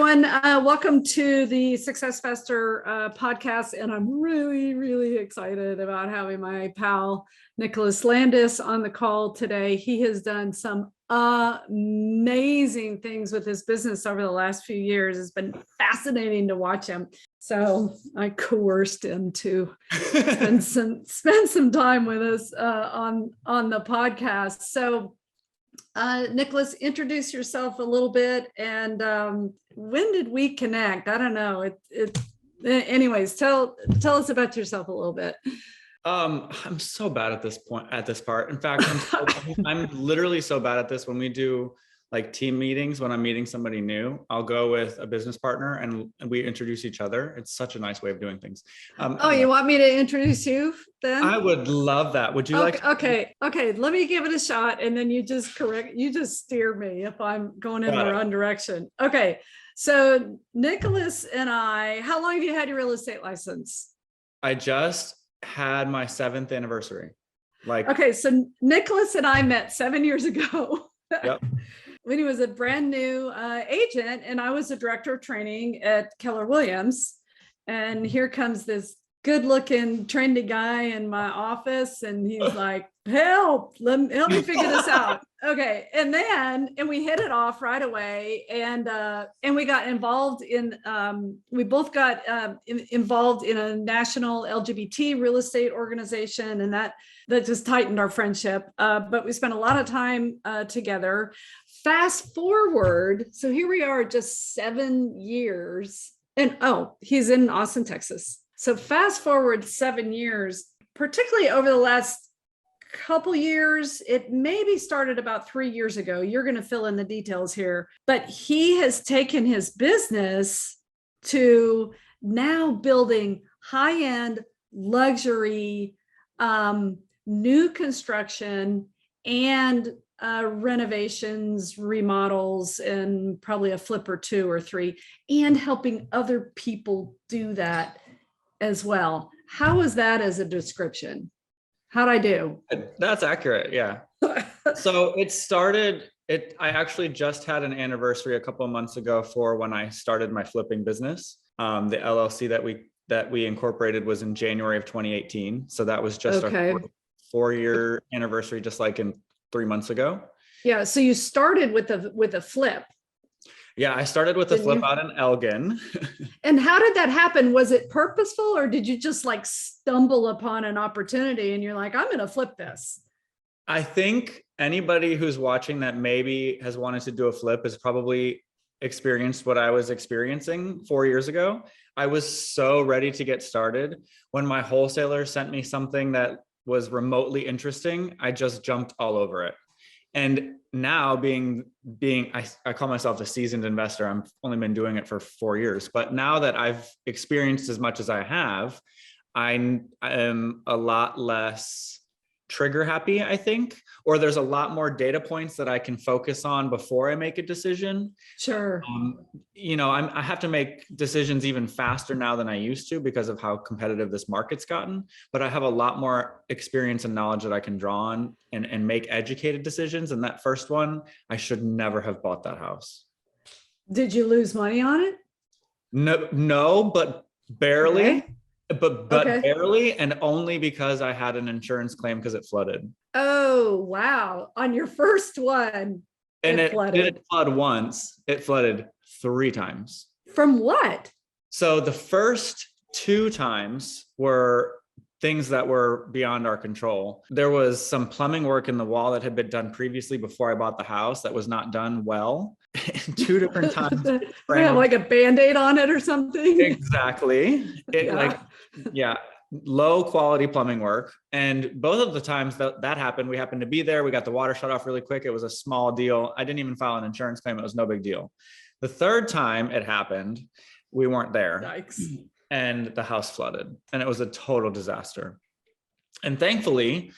everyone. Welcome to the Success Faster podcast. And I'm really, really excited about having my pal, Nicholas Landis, on the call today. He has done some amazing things with his business over the last few years. It's been fascinating to watch him. So I coerced him to spend some time with us on the podcast. So Nicholas, introduce yourself a little bit, and when did we connect? I don't know. Anyways, tell us about yourself a little bit. I'm so bad at this part. In fact, I'm literally so bad at this. When we do like team meetings, when I'm meeting somebody new, I'll go with a business partner and we introduce each other. It's such a nice way of doing things. You want me to introduce you then? I would love that. Would you like? Okay. Let me give it a shot, and then you just steer me if I'm going in the wrong direction. Okay. So Nicholas and I, how long have you had your real estate license? I just had my 7th anniversary. Okay, so Nicholas and I met 7 years ago. Yep. When he was a brand new agent, and I was a director of training at Keller Williams. And here comes this good-looking, trendy guy in my office, and he's like, "Help me figure this out." Okay, and we hit it off right away, and we got involved in. We both got involved in a national LGBT real estate organization, and that just tightened our friendship. But we spent a lot of time together. Fast forward, so here we are, just 7 years, and he's in Austin, Texas. So fast forward 7 years, particularly over the last couple years, it maybe started about 3 years ago. You're going to fill in the details here, but he has taken his business to now building high-end luxury, new construction and renovations, remodels, and probably a flip or 2 or 3, and helping other people do that as well. How is that as a description? How'd I do? That's accurate. Yeah. So I actually just had an anniversary a couple of months ago for when I started my flipping business. The LLC that we incorporated was in January of 2018. So that was just our 4-year anniversary, just like in 3 months ago. Yeah. So you started with a flip. Yeah, I started with a flip out in Elgin. And how did that happen? Was it purposeful, or did you just like stumble upon an opportunity and you're like, "I'm going to flip this"? I think anybody who's watching that maybe has wanted to do a flip has probably experienced what I was experiencing 4 years ago. I was so ready to get started. When my wholesaler sent me something that was remotely interesting, I just jumped all over it. And now I call myself a seasoned investor. I've only been doing it for 4 years, but now that I've experienced as much as I have, I am a lot less trigger happy, I think, or there's a lot more data points that I can focus on before I make a decision. Sure. I have to make decisions even faster now than I used to because of how competitive this market's gotten, but I have a lot more experience and knowledge that I can draw on and make educated decisions. And that first one, I should never have bought that house. Did you lose money on it? No, but barely. Okay. But barely, and only because I had an insurance claim because it flooded. Oh, wow. On your first one, and it didn't flood once, it flooded 3 times. From what? So the first 2 times were things that were beyond our control. There was some plumbing work in the wall that had been done previously before I bought the house that was not done well. 2 different times. We have like a Band-Aid on it or something. Exactly. Low quality plumbing work. And both of the times that happened, we happened to be there. We got the water shut off really quick. It was a small deal. I didn't even file an insurance claim. It was no big deal. The third time it happened, we weren't there. Yikes. And the house flooded, and it was a total disaster. And thankfully,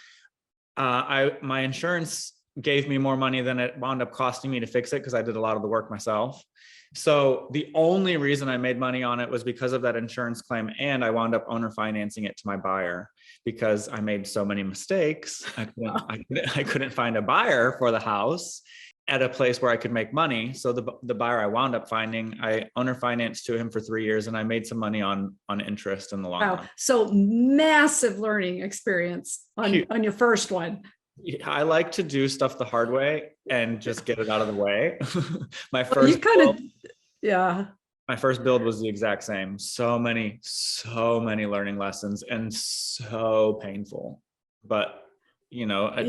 my insurance gave me more money than it wound up costing me to fix it because I did a lot of the work myself. So the only reason I made money on it was because of that insurance claim, and I wound up owner financing it to my buyer because I made so many mistakes. I couldn't find a buyer for the house. at a place where I could make money. So the buyer I wound up finding, I owner financed to him for 3 years, and I made some money on interest in the long run. So massive learning experience on your first one. I like to do stuff the hard way and just get it out of the way. My first build was the exact same. So many learning lessons, and so painful. But I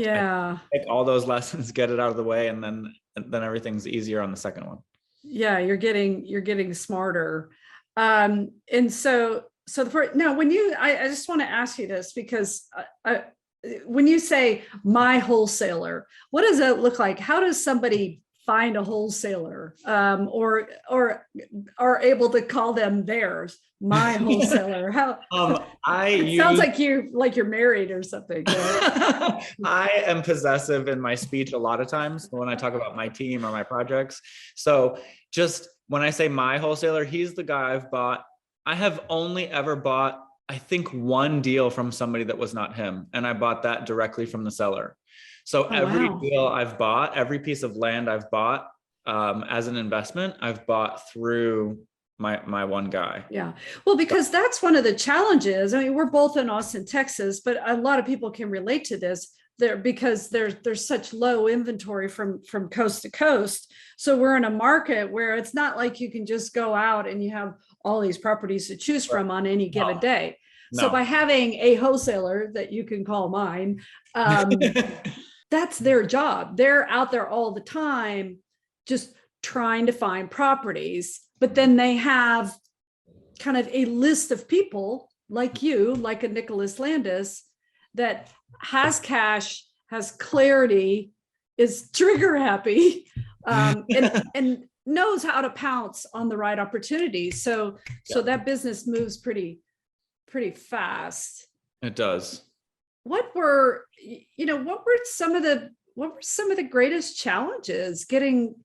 take all those lessons, get it out of the way, and then everything's easier on the second one. Yeah, you're getting smarter. And so now when I just want to ask you this, because when you say my wholesaler, what does that look like? How does somebody find a wholesaler, or are able to call them theirs? My wholesaler. How? Sounds like you're married or something. I am possessive in my speech a lot of times when I talk about my team or my projects. So just when I say my wholesaler, he's the guy I've bought. I have only ever bought, I think, one deal from somebody that was not him, and I bought that directly from the seller. So every deal I've bought, every piece of land I've bought as an investment, I've bought through my one guy. Yeah. Well, because that's one of the challenges. I mean, we're both in Austin, Texas, but a lot of people can relate to this there because there's such low inventory from coast to coast. So we're in a market where it's not like you can just go out and you have all these properties to choose from on any given day. No. So by having a wholesaler that you can call mine, that's their job. They're out there all the time, just trying to find properties. But then they have kind of a list of people like you, like a Nicholas Landis, that has cash, has clarity, is trigger happy, and knows how to pounce on the right opportunities. So that business moves pretty fast. It does. What were some of the greatest challenges getting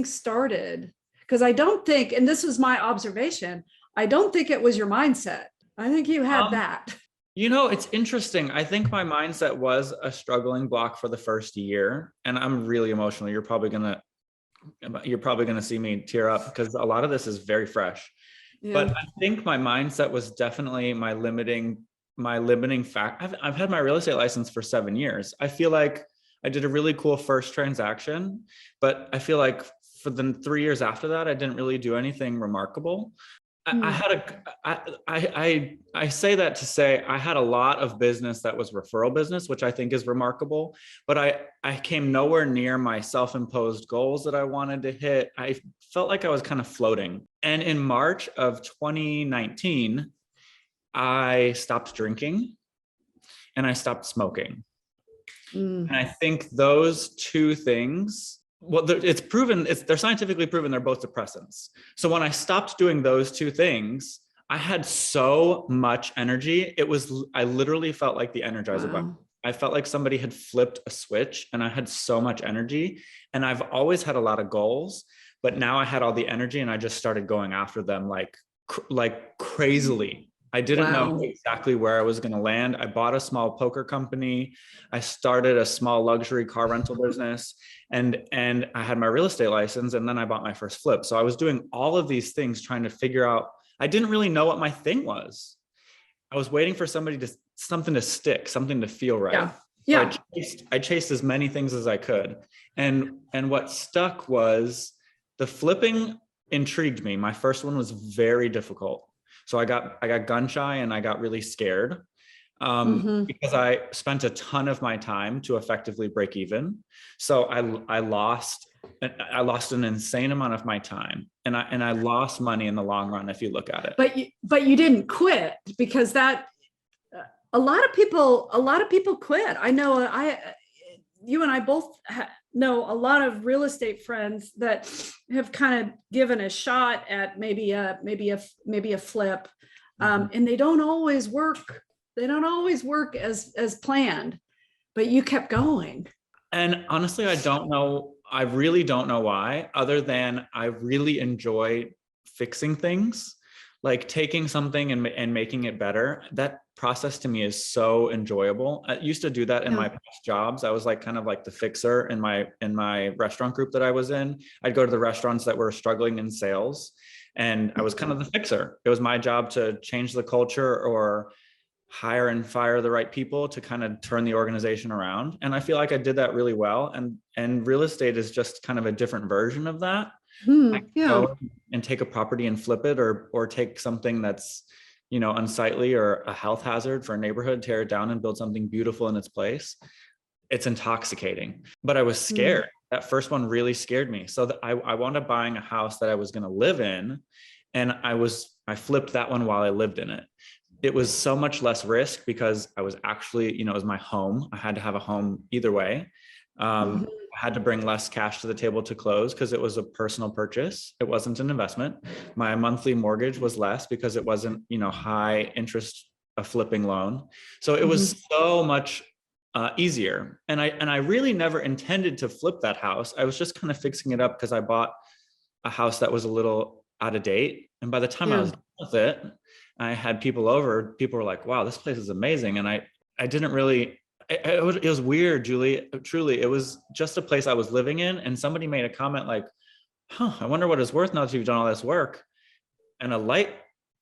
started? Because I don't think, and this was my observation, I don't think it was your mindset. I think you had that. It's interesting. I think my mindset was a struggling block for the first year, and I'm really emotional. You're probably gonna see me tear up because a lot of this is very fresh. Yeah. But I think my mindset was definitely my limiting fact. I've had my real estate license for 7 years. I feel like I did a really cool first transaction, but I feel like for the 3 years after that, I didn't really do anything remarkable. I say that to say I had a lot of business that was referral business, which I think is remarkable, but I came nowhere near my self-imposed goals that I wanted to hit. I felt like I was kind of floating. And in March of 2019, I stopped drinking and I stopped smoking. And I think those two things, well, it's proven, they're scientifically proven they're both depressants. So when I stopped doing those two things, I had so much energy. I literally felt like the Energizer Bunny. I felt like somebody had flipped a switch and I had so much energy. And I've always had a lot of goals, but now I had all the energy and I just started going after them like crazily. I didn't know exactly where I was going to land. I bought a small poker company. I started a small luxury car rental business, and I had my real estate license, and then I bought my first flip. So I was doing all of these things, trying to figure out, I didn't really know what my thing was. I was waiting for something to stick, something to feel right. Yeah. So I chased as many things as I could. And what stuck was the flipping intrigued me. My first one was very difficult. So I got gun shy and I got really scared because I spent a ton of my time to effectively break even. So I lost an insane amount of my time, and I lost money in the long run if you look at it. But you didn't quit, because that a lot of people quit. I know you and I both know a lot of real estate friends that have kind of given a shot at maybe a flip, and they don't always work. They don't always work as planned, but you kept going. And honestly, I don't know. I really don't know why, other than I really enjoy fixing things, like taking something and making it better. That process to me is so enjoyable. I used to do that in my past jobs. I was like kind of like the fixer in my restaurant group that I was in. I'd go to the restaurants that were struggling in sales, and I was kind of the fixer. It was my job to change the culture or hire and fire the right people to kind of turn the organization around. And I feel like I did that really well. And real estate is just kind of a different version of that. I can go and take a property and flip it, or take something that's, unsightly or a health hazard for a neighborhood, tear it down and build something beautiful in its place. It's intoxicating, but I was scared. That first one really scared me. So I wound up buying a house that I was going to live in. And I flipped that one while I lived in it. It was so much less risk because I was actually, it was my home. I had to have a home either way. I had to bring less cash to the table to close because it was a personal purchase. It wasn't an investment. My monthly mortgage was less because it wasn't, high interest, a flipping loan. So it was so much easier. And I really never intended to flip that house. I was just kind of fixing it up because I bought a house that was a little out of date. And by the time I was done with it, I had people over. People were like, wow, this place is amazing. And I didn't really, it was weird, Julie. Truly, it was just a place I was living in. And somebody made a comment like, I wonder what it's worth now that you've done all this work. And a light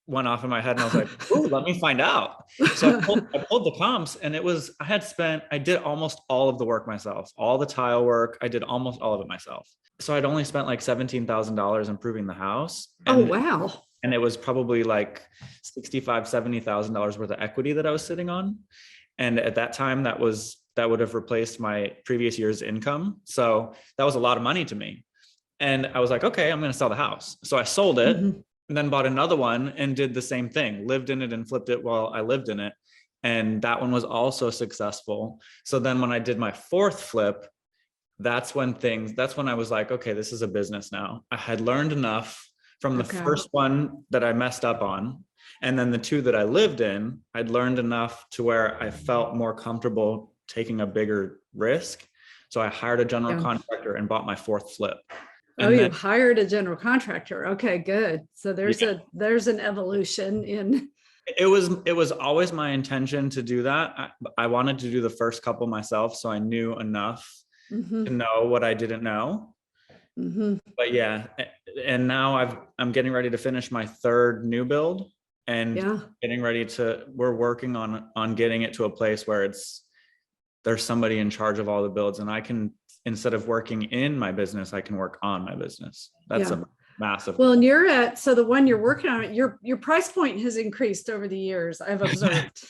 went off in my head and I was like, ooh, let me find out. So I pulled the comps, and I did almost all of the work myself, all the tile work. I did almost all of it myself. So I'd only spent like $17,000 improving the house. And, wow. And it was probably like $65,000, $70,000 worth of equity that I was sitting on. And at that time, that would have replaced my previous year's income. So that was a lot of money to me. And I was like, okay, I'm going to sell the house. So I sold it and then bought another one and did the same thing, lived in it and flipped it while I lived in it. And that one was also successful. So then when I did my fourth flip, that's when I was like, okay, this is a business now. I had learned enough from the first one that I messed up on. And then the two that I lived in, I'd learned enough to where I felt more comfortable taking a bigger risk. So I hired a general contractor and bought my fourth flip. And you hired a general contractor. Okay, good. So there's an evolution in. It was always my intention to do that. I wanted to do the first couple myself, so I knew enough to know what I didn't know. But yeah, and now I'm getting ready to finish my third new build, and we're working on getting it to a place where there's somebody in charge of all the builds, and I can, instead of working in my business, I can work on my business. That's a massive. Well, and so the one you're working on, your price point has increased over the years, I've observed.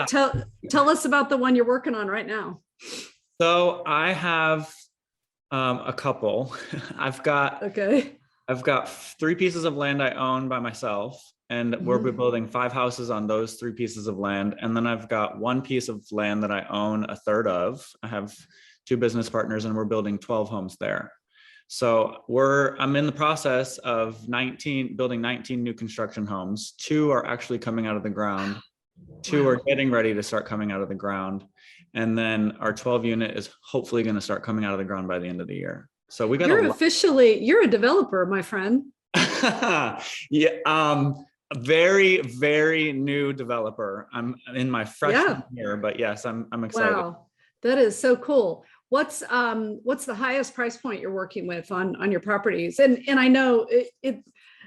Tell us about the one you're working on right now. So I have a couple. I've got 3 pieces of land I own by myself, and we're building 5 houses on those 3 pieces of land. And then I've got 1 piece of land that I own a third of. I have 2 business partners, and we're building 12 homes there. So I'm in the process of building 19 new construction homes. 2 are actually coming out of the ground. 2 are getting ready to start coming out of the ground. And then our 12 unit is hopefully going to start coming out of the ground by the end of the year. So we got you're a developer, my friend. Very, very new developer. I'm in my freshman year, but yes, I'm excited. Wow, that is so cool. What's the highest price point you're working with on your properties? And I know it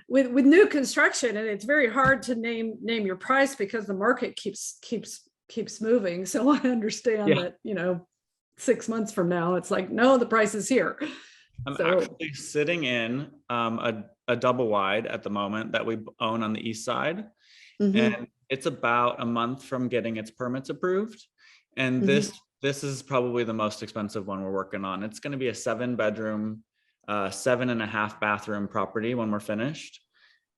with new construction, and it's very hard to name your price because the market keeps moving. So I understand that, 6 months from now, it's like, no, the price is here. I'm actually sitting in a double wide at the moment that we own on the east side. And it's about a month from getting its permits approved. And this is probably the most expensive one we're working on. It's going to be a 7-bedroom, 7.5 bathroom property when we're finished.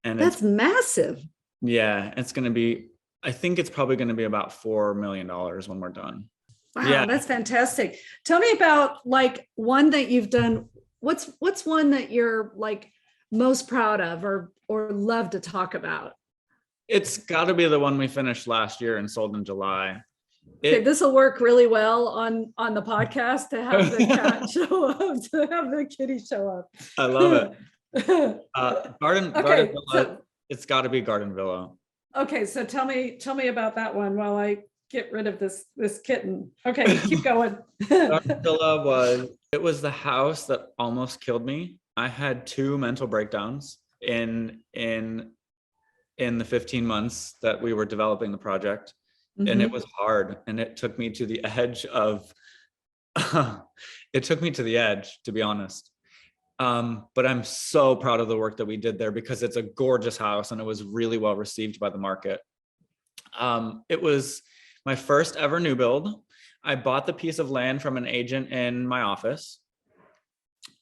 And that's massive. Yeah, I think it's probably going to be about $4 million when we're done. Wow, that's fantastic. Tell me about like one that you've done. What's one that you're like most proud of or love to talk about? It's got to be the one we finished last year and sold in July. This will work really well on the podcast to have the cat show up, to have the kitty show up. I love it. Garden Villa. It's got to be Garden Villa. Okay, so tell me about that one while I get rid of this kitten. Okay, keep going. It was the house that almost killed me. I had two mental breakdowns in the 15 months that we were developing the project. And it was hard. And it took me to the edge of, it took me to the edge, to be honest. But I'm so proud of the work that we did there because it's a gorgeous house and it was really well received by the market. It was my first ever new build. I bought the piece of land from an agent in my office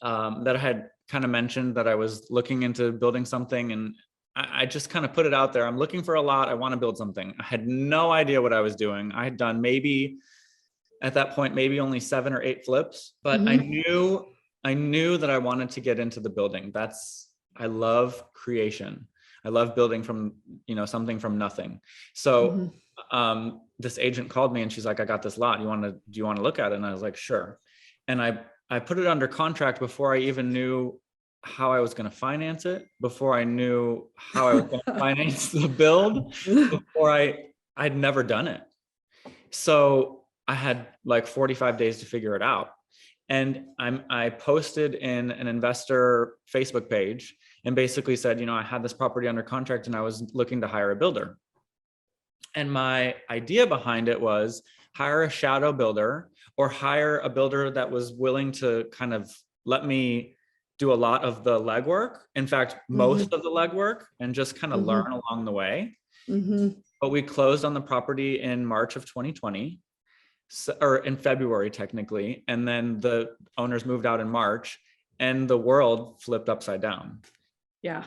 that I had kind of mentioned that I was looking into building something, and I just kind of put it out there. I'm looking for a lot. I want to build something. I had no idea what I was doing. I had done maybe at that point, maybe only 7 or 8 flips, but I knew that I wanted to get into the building. I love creation. I love building from, something from nothing. So this agent called me and she's like, I got this lot. Do you want to look at it? And I was like, sure. And I put it under contract before I even knew how I was going to finance it, before I knew how I was going to finance the build, before I'd never done it. So I had like 45 days to figure it out. And I posted in an investor Facebook page and basically said, I had this property under contract and I was looking to hire a builder. And my idea behind it was hire a shadow builder or hire a builder that was willing to kind of let me do a lot of the legwork. In fact, most of the legwork, and just kind of learn along the way. But we closed on the property in March of 2020. Or in February, technically. And then the owners moved out in March and the world flipped upside down. Yeah.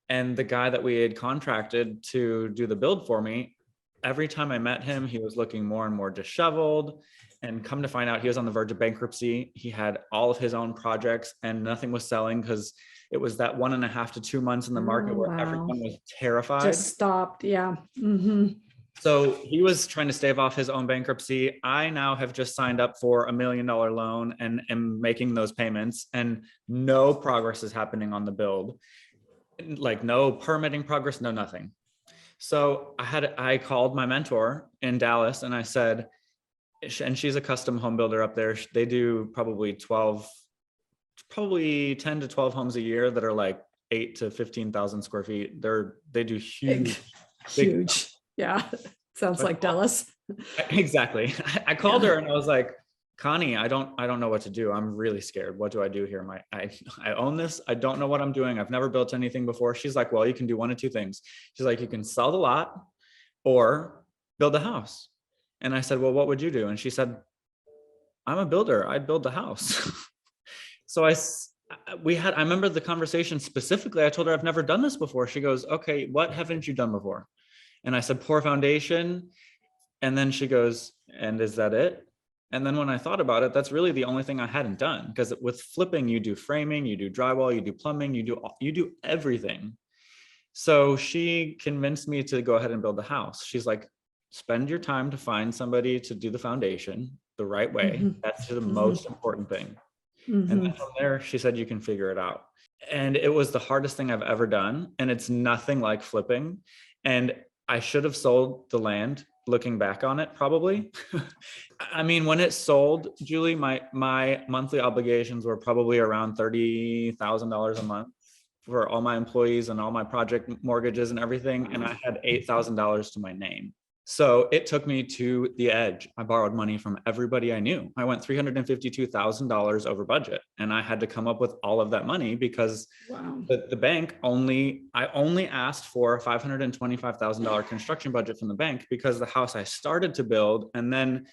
And the guy that we had contracted to do the build for me, every time I met him, he was looking more and more disheveled. And come to find out, he was on the verge of bankruptcy. He had all of his own projects and nothing was selling because it was that 1.5 to 2 months in the market where everyone was terrified. Just stopped. Yeah. So he was trying to stave off his own bankruptcy. I now have just signed up for $1 million loan and am making those payments, and no progress is happening on the build. Like no permitting progress, no nothing. So I called my mentor in Dallas and I said, and she's a custom home builder up there. They do probably 10 to 12 homes a year that are like 8 to 15,000 square feet. They do huge. Yeah. Sounds like Dallas. Exactly. I called her and I was like, Connie, I don't know what to do. I'm really scared. What do I do here? I own this. I don't know what I'm doing. I've never built anything before. She's like, well, you can do one of two things. She's like, you can sell the lot or build a house. And I said, well, what would you do? And she said, I'm a builder. I'd build the house. So I remember the conversation specifically. I told her I've never done this before. She goes, okay, what haven't you done before? And I said, pour foundation. And then she goes, and is that it? And then when I thought about it, that's really the only thing I hadn't done, because with flipping, you do framing, you do drywall, you do plumbing, you do everything. So she convinced me to go ahead and build the house. She's like, spend your time to find somebody to do the foundation the right way. That's the most important thing. And then from there, she said, you can figure it out. And it was the hardest thing I've ever done. And it's nothing like flipping. And I should have sold the land, looking back on it, probably. I mean, when it sold, Julie, my monthly obligations were probably around $30,000 a month for all my employees and all my project mortgages and everything. And I had $8,000 to my name. So it took me to the edge. I borrowed money from everybody I knew. I went $352,000 over budget, and I had to come up with all of that money because the bank I only asked for a $525,000 construction budget from the bank because the house I started to build and then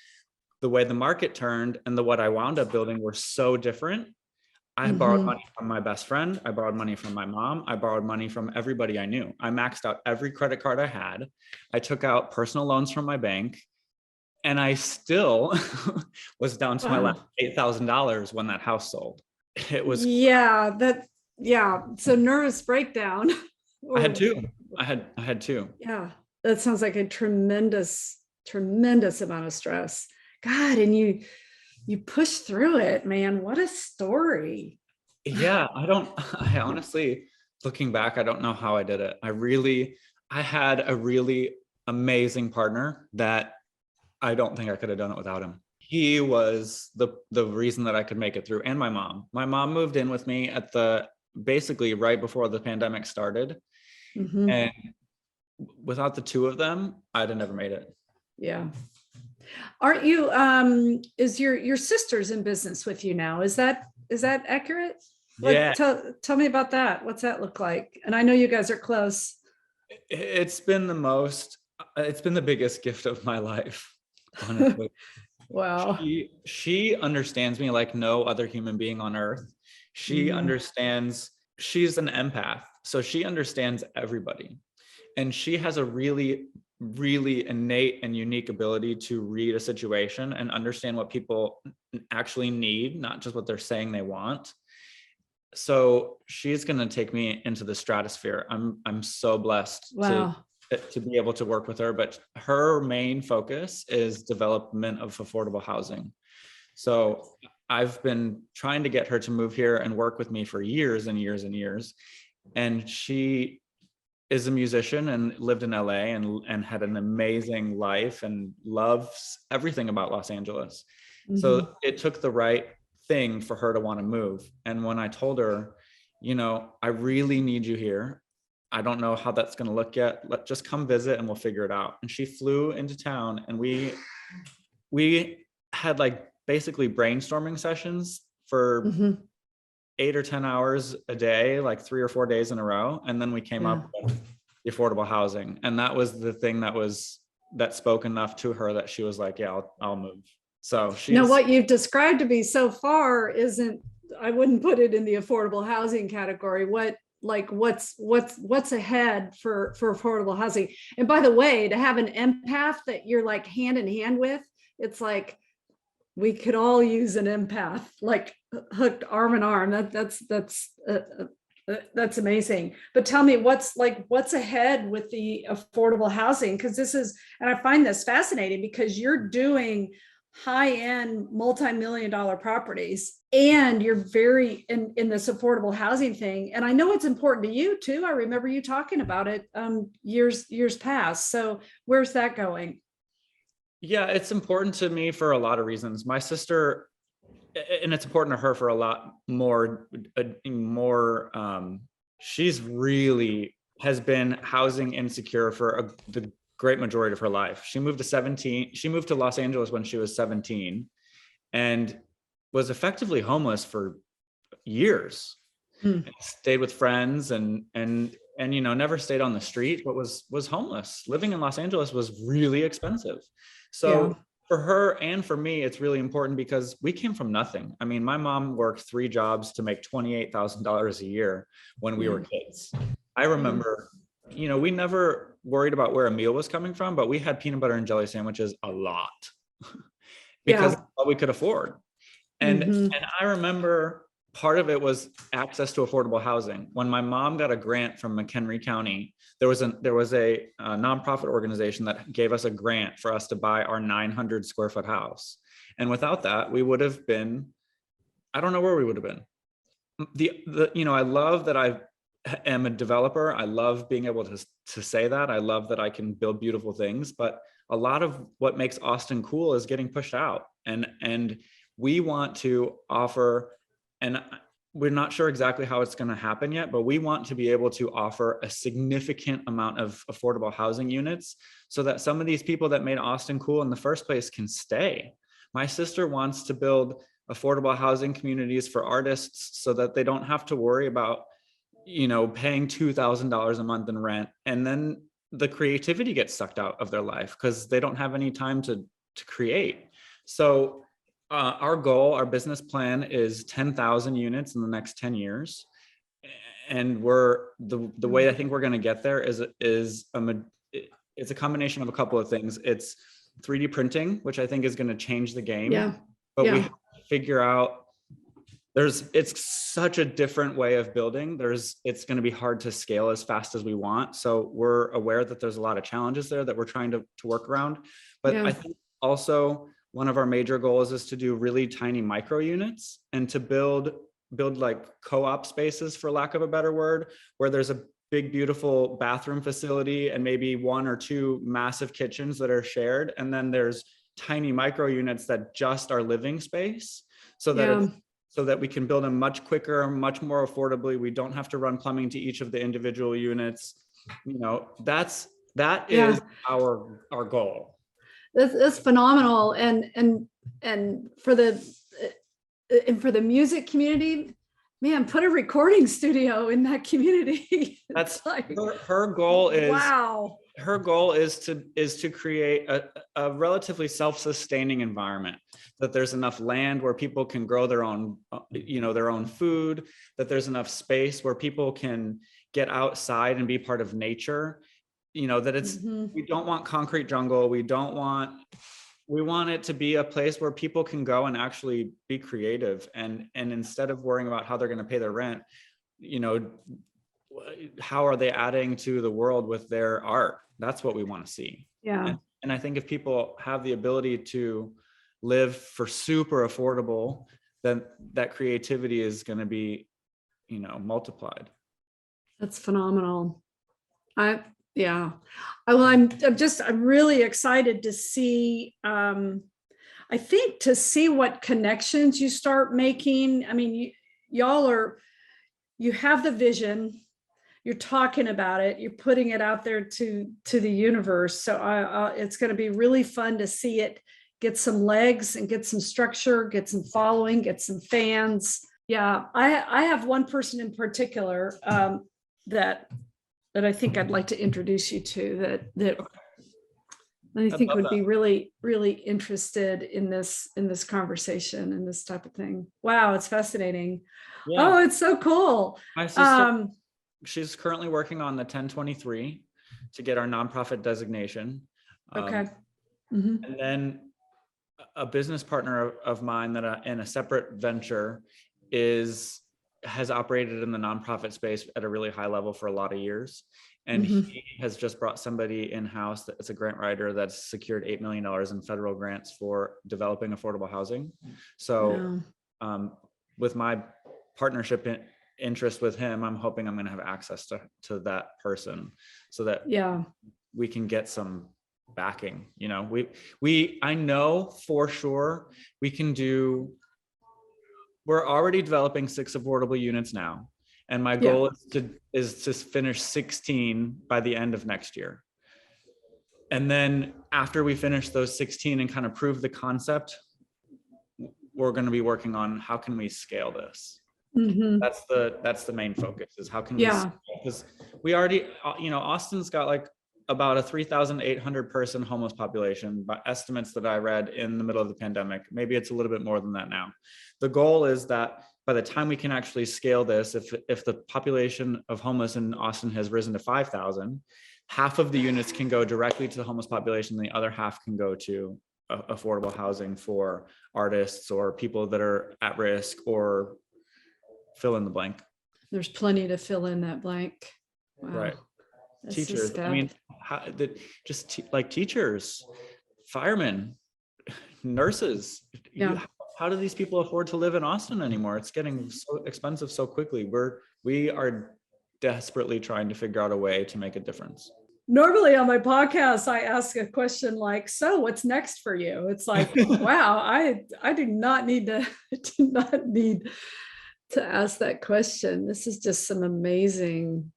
the way the market turned and what I wound up building were so different. I borrowed money from my best friend. I borrowed money from my mom. I borrowed money from everybody I knew. I maxed out every credit card I had. I took out personal loans from my bank, and I still was down to my last $8,000 when that house sold. It was So nervous breakdown. I had two. Yeah, that sounds like a tremendous amount of stress. God, and you push through it, man. What a story. Yeah, I honestly, looking back, I don't know how I did it. I had a really amazing partner that I don't think I could have done it without him. He was the reason that I could make it through. And my mom. My mom moved in with me at basically right before the pandemic started. Mhm. And without the two of them, I'd have never made it. Yeah. Aren't you, is your sister's in business with you now? Is that accurate? Yeah, Tell me about that. What's that look like? And I know you guys are close. it's been it's been the biggest gift of my life, honestly. Wow. She understands me like no other human being on earth. She Mhm. understands, she's an empath, so she understands everybody. And she has a really, really innate and unique ability to read a situation and understand what people actually need, not just what they're saying they want. So she's going to take me into the stratosphere. I'm so blessed Wow. to be able to work with her, but her main focus is development of affordable housing. So I've been trying to get her to move here and work with me for years and years and years. And she is a musician and lived in LA and had an amazing life and loves everything about Los Angeles. Mhm. So it took the right thing for her to want to move. And when I told her, I really need you here. I don't know how that's going to look yet. Just come visit and we'll figure it out. And she flew into town and we had like basically brainstorming sessions for Mhm. 8 or 10 hours a day, like 3 or 4 days in a row. And then we came Yeah. up with the affordable housing. And that was the thing that spoke enough to her that she was like, yeah, I'll move. So Now, she's, what you've described to me so far isn't, I wouldn't put it in the affordable housing category. What's ahead for affordable housing? And by the way, to have an empath that you're like hand in hand with, it's like we could all use an empath, like hooked arm in arm. That's amazing. But tell me, what's ahead with the affordable housing? Because and I find this fascinating because you're doing high-end multi-million-dollar properties and you're very in this affordable housing thing. And I know it's important to you too. I remember you talking about it years past. So where's that going? yeah, it's important to me for a lot of reasons. My sister, and it's important to her for a lot more. She's really has been housing insecure for the great majority of her life. She moved to Los Angeles when she was 17 and was effectively homeless for years. Hmm. Stayed with friends and never stayed on the street, but was homeless. Living in Los Angeles was really expensive. Yeah. So for her and for me, it's really important because we came from nothing. I mean, my mom worked 3 jobs to make $28,000 a year when we were Yeah. kids. I remember, we never worried about where a meal was coming from, but we had peanut butter and jelly sandwiches a lot because Yeah. that's all we could afford. Hmm. And I remember part of it was access to affordable housing. When my mom got a grant from McHenry County, there was a nonprofit organization that gave us a grant for us to buy our 900 square foot house. And without that, we would have been, I don't know where we would have been. I love that I am a developer. I love being able to say that. I love that I can build beautiful things, but a lot of what makes Austin cool is getting pushed out. And we want to offer, and we're not sure exactly how it's going to happen yet, but we want to be able to offer a significant amount of affordable housing units so that some of these people that made Austin cool in the first place can stay. My sister wants to build affordable housing communities for artists so that they don't have to worry about, paying $2,000 a month in rent. And then the creativity gets sucked out of their life because they don't have any time to create. So our goal, our business plan is 10,000 units in the next 10 years. And the way I think we're going to get there is it's a combination of a couple of things. It's 3D printing, which I think is going to change the game. Yeah. But we Yeah. have to figure out it's such a different way of building. It's going to be hard to scale as fast as we want. So we're aware that there's a lot of challenges there that we're trying to work around. But Yeah. I think also one of our major goals is to do really tiny micro units and to build like co-op spaces, for lack of a better word, where there's big, beautiful bathroom facility and maybe 1 or 2 massive kitchens that are shared. And then there's tiny micro units that just are living space, so that Yeah. so that we can build them much quicker, much more affordably. We don't have to run plumbing to each of the individual units. That Yeah. is our goal. That's phenomenal. And for the music community, man, put a recording studio in that community. That's like, her goal is, wow. Her goal is to create a relatively self-sustaining environment, that there's enough land where people can grow their own, their own food, that there's enough space where people can get outside and be part of nature, that it's, we don't want concrete jungle. We want it to be a place where people can go and actually be creative. And instead of worrying about how they're going to pay their rent, how are they adding to the world with their art? That's what we want to see. Yeah. And I think if people have the ability to live for super affordable, then that creativity is going to be, multiplied. That's phenomenal. I'm really excited to see, I think, to see what connections you start making. I mean, you have the vision, you're talking about it, you're putting it out there to the universe. So it's going to be really fun to see it get some legs and get some structure, get some following, get some fans. Yeah, I have one person in particular that I think I'd like to introduce you to, that I think would be really, really interested in this conversation and this type of thing. Wow, it's fascinating. Yeah. Oh, it's so cool. My sister, she's currently working on the 1023 to get our nonprofit designation. Okay. And then a business partner of mine that in a separate venture has operated in the nonprofit space at a really high level for a lot of years. And he has just brought somebody in-house that's a grant writer that's secured $8 million in federal grants for developing affordable housing. So with my partnership interest with him, I'm hoping I'm going to have access to that person, so that we can get some backing. I know for sure we can do. We're already developing 6 affordable units now, and my goal is to finish 16 by the end of next year. And then after we finish those 16 and kind of prove the concept, we're going to be working on how can we scale this. That's the main focus, is how can we scale, because we already, Austin's got like about a 3,800 person homeless population by estimates that I read in the middle of the pandemic. Maybe it's a little bit more than that now. The goal is that by the time we can actually scale this, if the population of homeless in Austin has risen to 5,000, half of the units can go directly to the homeless population, and the other half can go to affordable housing for artists or people that are at risk, or fill in the blank. There's plenty to fill in that blank. Wow. Right. That's teachers. I mean, like teachers, firemen, nurses. How do these people afford to live in Austin anymore? It's getting so expensive so quickly. We are desperately trying to figure out a way to make a difference. Normally on my podcast, I ask a question like, so what's next for you? It's like, wow, I do not need to ask that question. This is just some amazing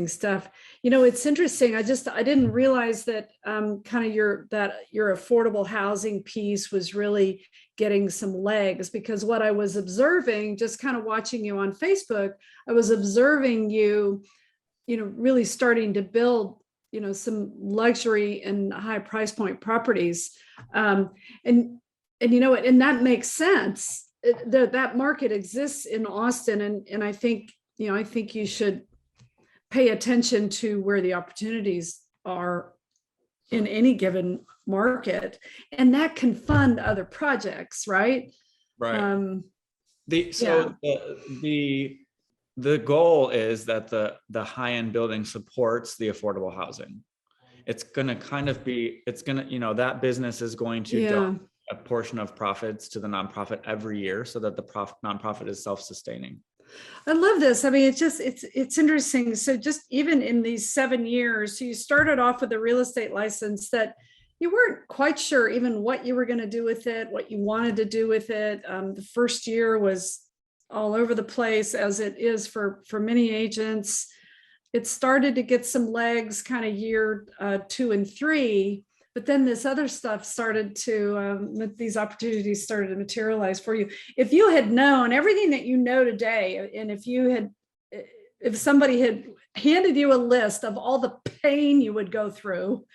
stuff. It's interesting. I didn't realize that kind of your affordable housing piece was really getting some legs, because what I was observing, just kind of watching you on Facebook, I was observing you, really starting to build, some luxury and high price point properties. And that makes sense. That market exists in Austin, and I think you should pay attention to where the opportunities are in any given market, and that can fund other projects, right? Right. The goal is that the high-end building supports the affordable housing. It's going to that business is going to donate a portion of profits to the nonprofit every year, so that the nonprofit is self-sustaining. I love this. I mean, it's interesting. So just even in these 7 years, so you started off with a real estate license that you weren't quite sure even what you were going to do with it, what you wanted to do with it. The first year was all over the place, as it is for many agents. It started to get some legs kind of year 2 and 3, but then this other stuff started to, these opportunities started to materialize for you. If you had known everything that you know today, and if somebody had handed you a list of all the pain you would go through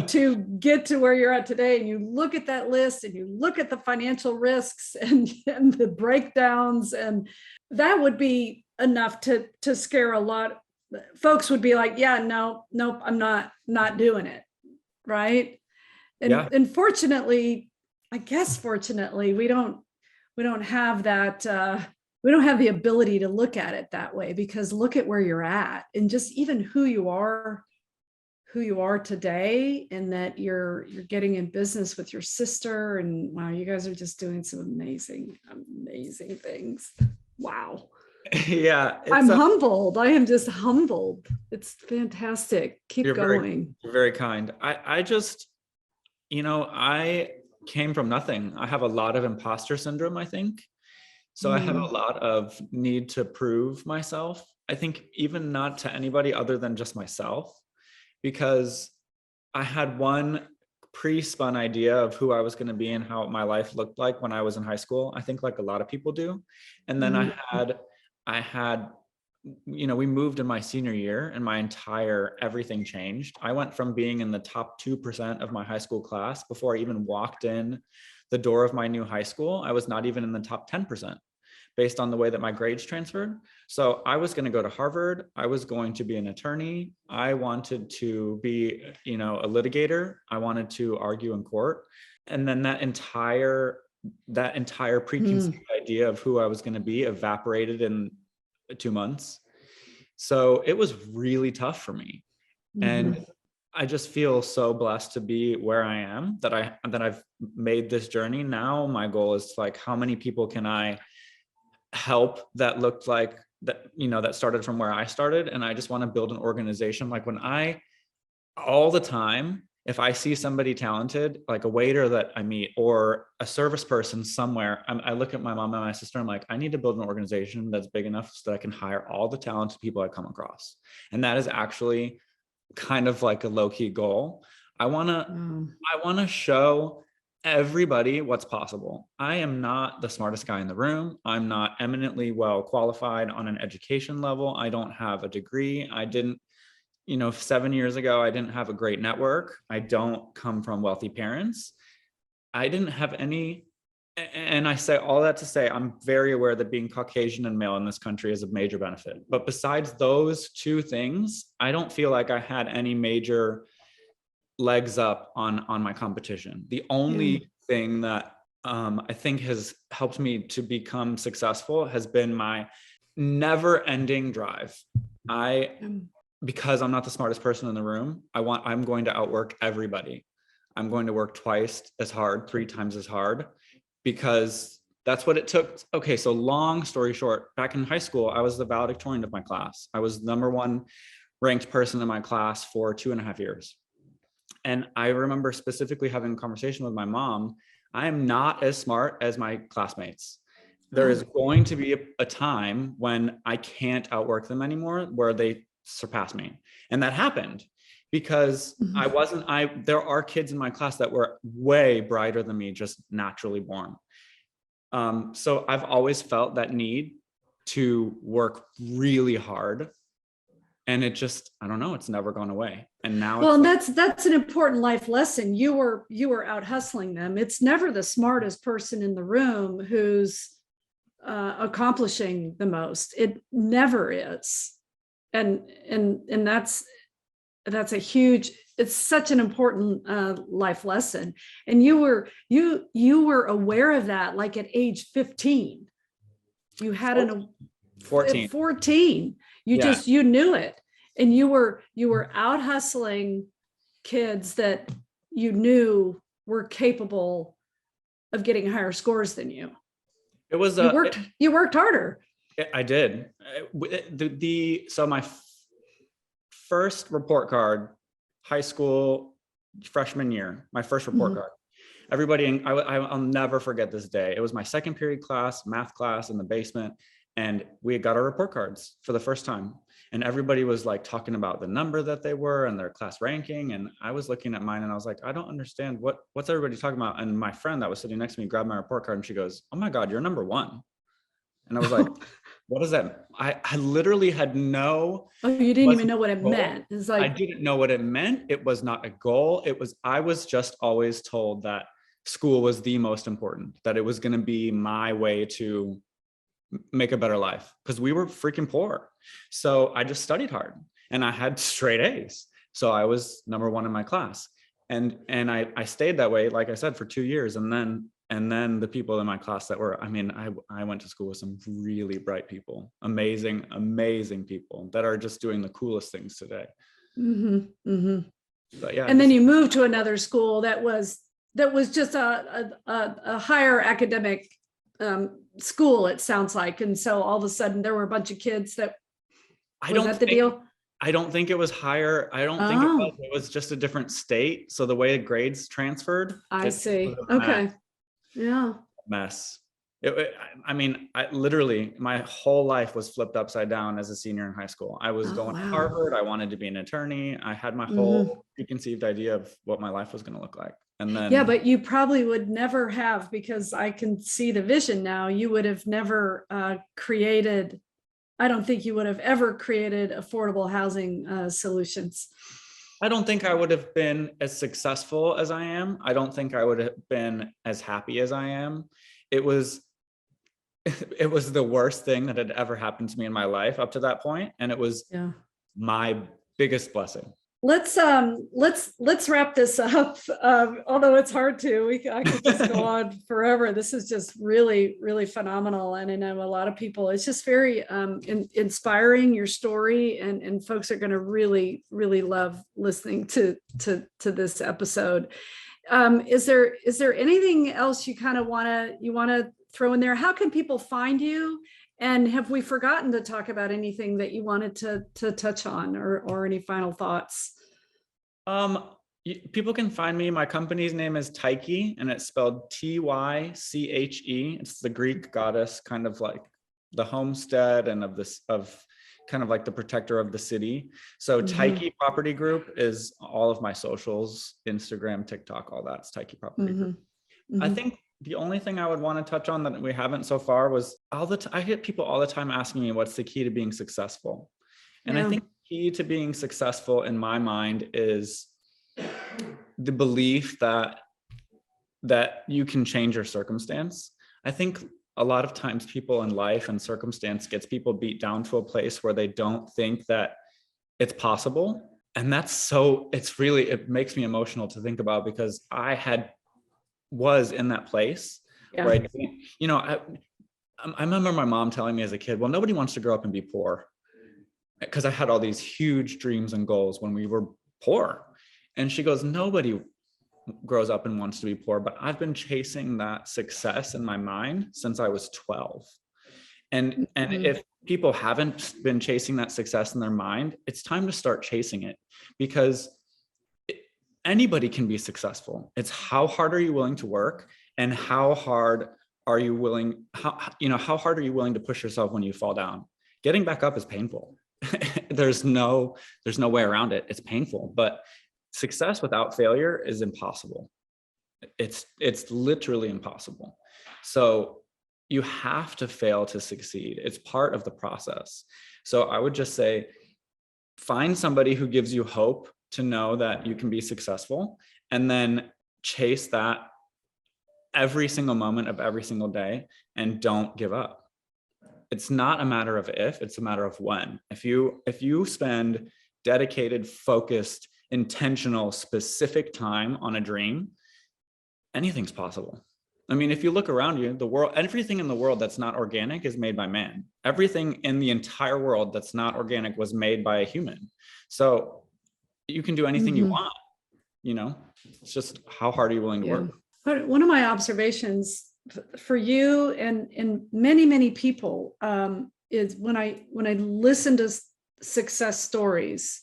to get to where you're at today, and you look at that list and you look at the financial risks and the breakdowns, and that would be enough to scare a lot. Folks would be like, yeah, no, nope, I'm not doing it. Right. And fortunately, I guess fortunately, we don't have that, we don't have the ability to look at it that way, because look at where you're at, and just even who you are today, and that you're getting in business with your sister, and wow, you guys are just doing some amazing things. Wow. Yeah. I'm humbled. I am just humbled. It's fantastic. Keep going. You're very kind. I just, I came from nothing. I have a lot of imposter syndrome, I think. So I have a lot of need to prove myself. I think even not to anybody other than just myself, because I had one pre-spun idea of who I was going to be and how my life looked like when I was in high school. I think like a lot of people do. And then I had, we moved in my senior year, and everything changed. I went from being in the top 2% of my high school class before I even walked in the door of my new high school. I was not even in the top 10% based on the way that my grades transferred. So I was going to go to Harvard. I was going to be an attorney. I wanted to be, a litigator. I wanted to argue in court. And then that entire preconceived idea of who I was going to be evaporated in 2 months. So it was really tough for me. And I just feel so blessed to be where I am, that I've made this journey. Now my goal is like, how many people can I help that looked like that, that started from where I started. And I just want to build an organization. Like all the time, if I see somebody talented, like a waiter that I meet or a service person somewhere, I look at my mom and my sister, I'm like, I need to build an organization that's big enough so that I can hire all the talented people I come across. And that is actually kind of like a low-key goal. I want to show everybody what's possible. I am not the smartest guy in the room. I'm not eminently well qualified on an education level. I don't have a degree. I didn't, 7 years ago, I didn't have a great network. I don't come from wealthy parents. I didn't have any. And I say all that to say, I'm very aware that being Caucasian and male in this country is a major benefit. But besides those two things, I don't feel like I had any major legs up on my competition. The only thing that I think has helped me to become successful has been my never ending drive. Because I'm not the smartest person in the room, I'm going to outwork everybody. I'm going to work twice as hard, 3 times as hard, because that's what it took. Okay, so long story short, back in high school, I was the valedictorian of my class. I was the #1 ranked person in my class for 2.5 years. And I remember specifically having a conversation with my mom. I am not as smart as my classmates. There is going to be a time when I can't outwork them anymore, where they surpass me. And that happened because there are kids in my class that were way brighter than me, just naturally born. So I've always felt that need to work really hard. And it just, I don't know, it's never gone away. And now, well, that's an important life lesson. You were out hustling them. It's never the smartest person in the room who's accomplishing the most. It never is. And that's a huge, it's such an important life lesson. And you were aware of that, like at age 15. You had 14. You knew it. And you were out hustling kids that you knew were capable of getting higher scores than you. It was you worked harder. I did. So my first report card, high school freshman year, my first report card. Everybody, I'll never forget this day. It was my second period class, math class in the basement, and we got our report cards for the first time. And everybody was like talking about the number that they were and their class ranking. And I was looking at mine and I was like, I don't understand what's everybody talking about. And my friend that was sitting next to me grabbed my report card and she goes, "Oh my God, you're number one." And I was like, what is that? I literally had no. Oh, you didn't even wasn't know what a it goal. meant. It's I like, didn't know what it meant. It was not a goal. I was just always told that school was the most important, that it was going to be my way to make a better life because we were freaking poor. So I just studied hard and I had straight A's. So I was number one in my class. And I stayed that way, like I said, for 2 years. And then the people in my class that were, I went to school with some really bright people, amazing, amazing people that are just doing the coolest things today. But yeah. And then you moved to another school that was just a higher academic school, it sounds like. And so all of a sudden there were a bunch of kids that, was that the deal? I don't think it was higher. I don't think it was just a different state. So the way the grades transferred. I see. Okay. Yeah. Mess. I literally, my whole life was flipped upside down as a senior in high school. I was going to Harvard. I wanted to be an attorney. I had my whole preconceived idea of what my life was going to look like. And then, yeah, but you probably would never have, because I can see the vision now. You would have never created, I don't think you would have ever created affordable housing solutions. I don't think I would have been as successful as I am. I don't think I would have been as happy as I am. It was the worst thing that had ever happened to me in my life up to that point, and it was my biggest blessing. Let's wrap this up. Although it's hard to, I could just go on forever. This is just really, really phenomenal. And I know a lot of people, it's just very inspiring, your story, and folks are going to really, really love listening to this episode. Is there anything else you kind of want to throw in there? How can people find you? And have we forgotten to talk about anything that you wanted to touch on, or any final thoughts? People can find me. My company's name is Techy, and it's spelled Tyche. It's the Greek goddess, kind of like the homestead and of kind of like the protector of the city. So Techy Property Group is all of my socials, Instagram, TikTok, all that's Techy Property Group. I think the only thing I would want to touch on that we haven't so far was I get people all the time asking me what's the key to being successful. And I think the key to being successful in my mind is the belief that you can change your circumstance. I think a lot of times people in life and circumstance gets people beat down to a place where they don't think that it's possible. And it makes me emotional to think about, because I was in that place where I didn't, I remember my mom telling me as a kid, well, nobody wants to grow up and be poor, because I had all these huge dreams and goals when we were poor. And she goes, nobody grows up and wants to be poor, but I've been chasing that success in my mind since I was 12. And if people haven't been chasing that success in their mind, it's time to start chasing it, because anybody can be successful. It's how hard are you willing to work, and how hard are you willing to push yourself when you fall down. Getting back up is painful. There's no way around it. It's painful, but success without failure is impossible. It's literally impossible. So you have to fail to succeed. It's part of the process. So I would just say, find somebody who gives you hope to know that you can be successful, and then chase that every single moment of every single day, and don't give up. It's not a matter of if, it's a matter of when. If you spend dedicated, focused, intentional, specific time on a dream, anything's possible. I mean, if you look around you, the world, everything in the world that's not organic is made by man. Everything in the entire world that's not organic was made by a human. So you can do anything you want, it's just how hard are you willing to work? But one of my observations for you and many, many people is when I listen to success stories,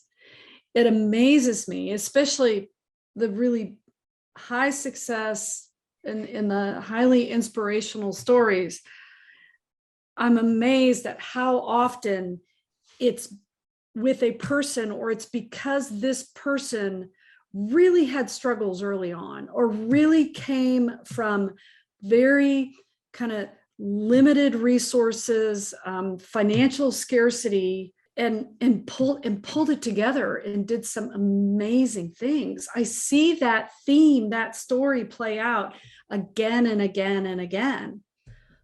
it amazes me, especially the really high success and the highly inspirational stories. I'm amazed at how often it's with a person, or it's because this person really had struggles early on, or really came from very kind of limited resources, financial scarcity, and pulled it together and did some amazing things. I see that theme, that story play out again and again and again.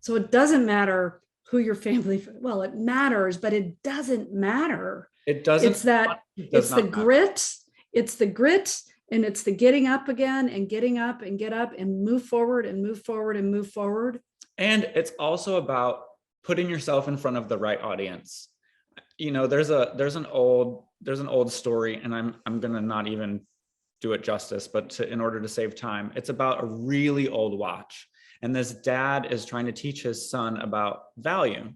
So it doesn't matter who your family, well, it matters, but it doesn't matter. It doesn't. It's that, It's the grit, it's the grit, and it's the getting up again and getting up and get up and move forward and move forward and move forward. And it's also about putting yourself in front of the right audience. You know, there's an old story, and I'm gonna not even do it justice, but in order to save time, it's about a really old watch. And this dad is trying to teach his son about value.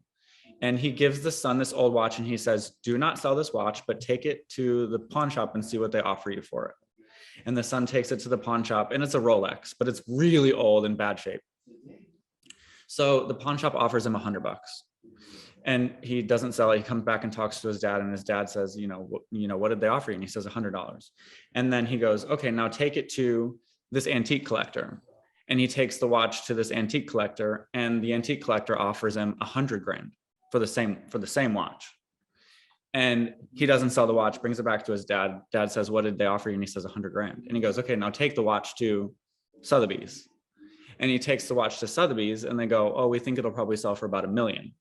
And he gives the son this old watch and he says, do not sell this watch, but take it to the pawn shop and see what they offer you for it. And the son takes it to the pawn shop, and it's a Rolex, but it's really old and bad shape. So the pawn shop offers him $100, and he doesn't sell it. He comes back and talks to his dad, and his dad says, what did they offer you? And he says $100. And then he goes, okay, now take it to this antique collector. And he takes the watch to this antique collector, and the antique collector offers him $100,000 for the same watch. And he doesn't sell the watch, brings it back to his dad. Dad says, what did they offer you? And he says $100,000. And he goes, okay, now take the watch to Sotheby's. And he takes the watch to Sotheby's, and they go, oh, we think it'll probably sell for about $1 million.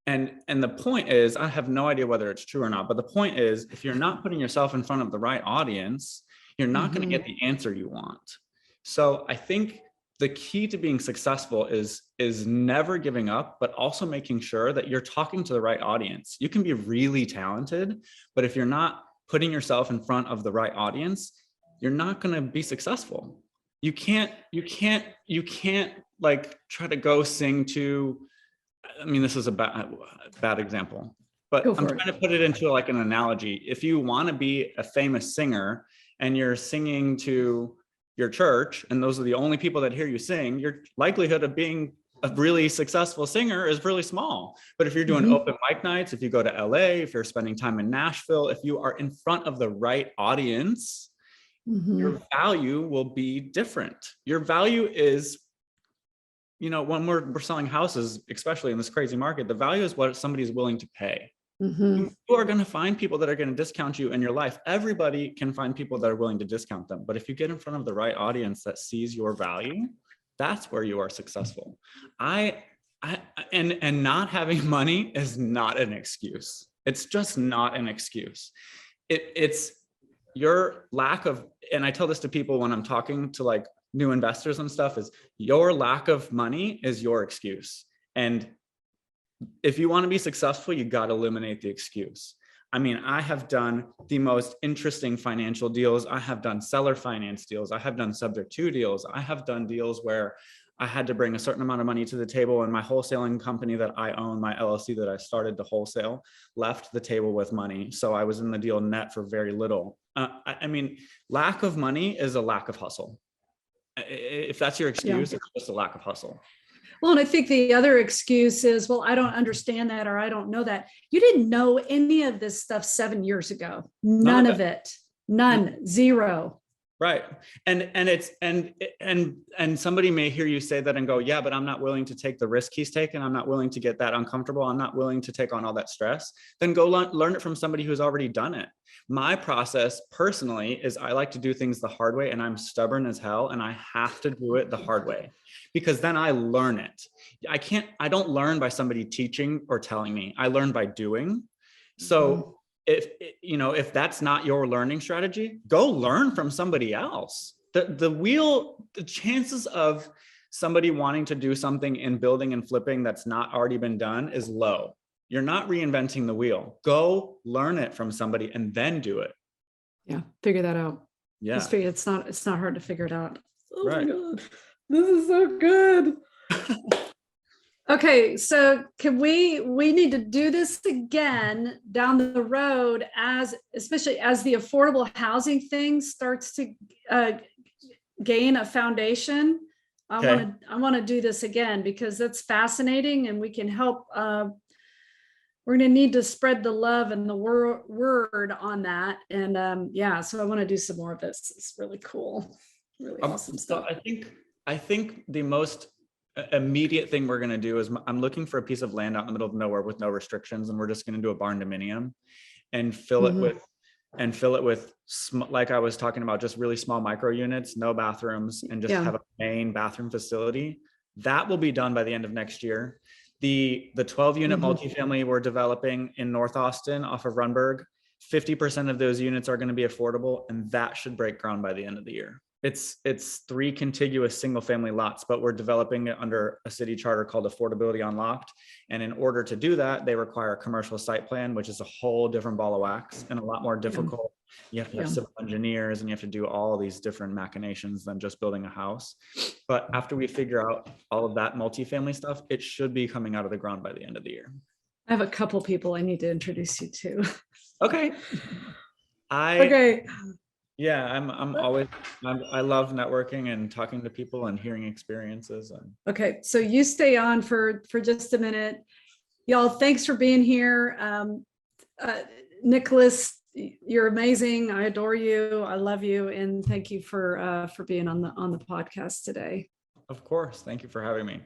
And the point is, I have no idea whether it's true or not, but the point is, if you're not putting yourself in front of the right audience, you're not going to get the answer you want. So I think the key to being successful is never giving up, but also making sure that you're talking to the right audience. You can be really talented, but if you're not putting yourself in front of the right audience, you're not going to be successful. You can't like try to go sing to, I mean, this is a bad example, but I'm trying to put it into like an analogy. If you want to be a famous singer and you're singing to your church, and those are the only people that hear you sing, your likelihood of being a really successful singer is really small. But if you're doing open mic nights, if you go to LA, if you're spending time in Nashville, if you are in front of the right audience, your value will be different. Your value is, when we're selling houses, especially in this crazy market, the value is what somebody's willing to pay. You are going to find people that are going to discount you in your life. Everybody can find people that are willing to discount them. But if you get in front of the right audience that sees your value, that's where you are successful. And not having money is not an excuse. It's just not an excuse. It's your lack of, and I tell this to people when I'm talking to like new investors and stuff, is your lack of money is your excuse. And if you want to be successful, you got to eliminate the excuse. I mean, I have done the most interesting financial deals. I have done seller finance deals. I have done subject to deals. I have done deals where I had to bring a certain amount of money to the table, and my wholesaling company that I own, my LLC that I started to wholesale, left the table with money. So I was in the deal net for very little. I mean, lack of money is a lack of hustle. If that's your excuse, it's just a lack of hustle. Well, and I think the other excuse is, well, I don't understand that, or I don't know that. You didn't know any of this stuff 7 years ago. None of it. None. Zero. Right. And somebody may hear you say that and go, yeah, but I'm not willing to take the risk he's taken. I'm not willing to get that uncomfortable. I'm not willing to take on all that stress. Then go learn it from somebody who's already done it. My process personally is I like to do things the hard way, and I'm stubborn as hell, and I have to do it the hard way, because then I learn it. I don't learn by somebody teaching or telling me. I learn by doing. So if that's not your learning strategy, go learn from somebody else. The chances of somebody wanting to do something in building and flipping that's not already been done is low. You're not reinventing the wheel. Go learn it from somebody and then do it. Yeah, figure that out. Yeah, it's not hard to figure it out. Oh right. my God, this is so good. Okay, so we need to do this again down the road, as especially as the affordable housing thing starts to gain a foundation. Okay. I want to do this again because that's fascinating, and we can help. We're going to need to spread the love and the word on that. And yeah, so I want to do some more of this. It's really cool, really awesome So stuff. I think the most immediate thing we're going to do is I'm looking for a piece of land out in the middle of nowhere with no restrictions, and we're just going to do a barn dominium and fill it with like I was talking about, just really small micro units, no bathrooms, and just have a main bathroom facility. That will be done by the end of next year. The 12 unit multifamily we're developing in North Austin off of Runberg, 50% of those units are going to be affordable, and that should break ground by the end of the year. It's 3 contiguous single family lots, but we're developing it under a city charter called Affordability Unlocked. And in order to do that, they require a commercial site plan, which is a whole different ball of wax and a lot more difficult. You have to have civil engineers, and you have to do all these different machinations than just building a house. But after we figure out all of that multifamily stuff, it should be coming out of the ground by the end of the year. I have a couple people I need to introduce you to. Okay. Okay. Yeah, I love networking and talking to people and hearing experiences. Okay, so you stay on for just a minute. Y'all, thanks for being here. Nicholas, you're amazing. I adore you. I love you, and thank you for being on the podcast today. Of course. Thank you for having me.